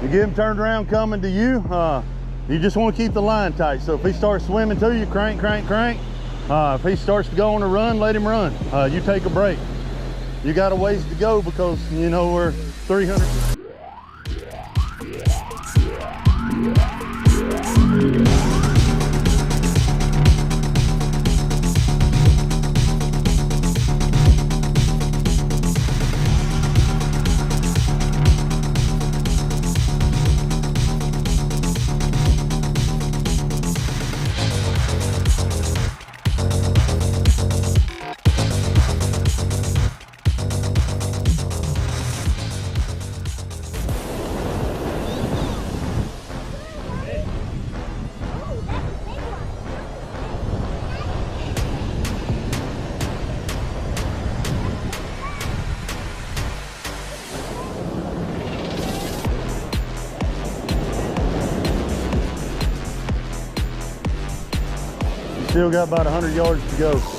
You get him turned around coming to you, you just want to keep the line tight. So if he starts swimming to you, crank, crank, crank. If he starts to go on a run, let him run. You take a break. You got a ways to go because, you know, we're 300. Still got about 100 yards to go.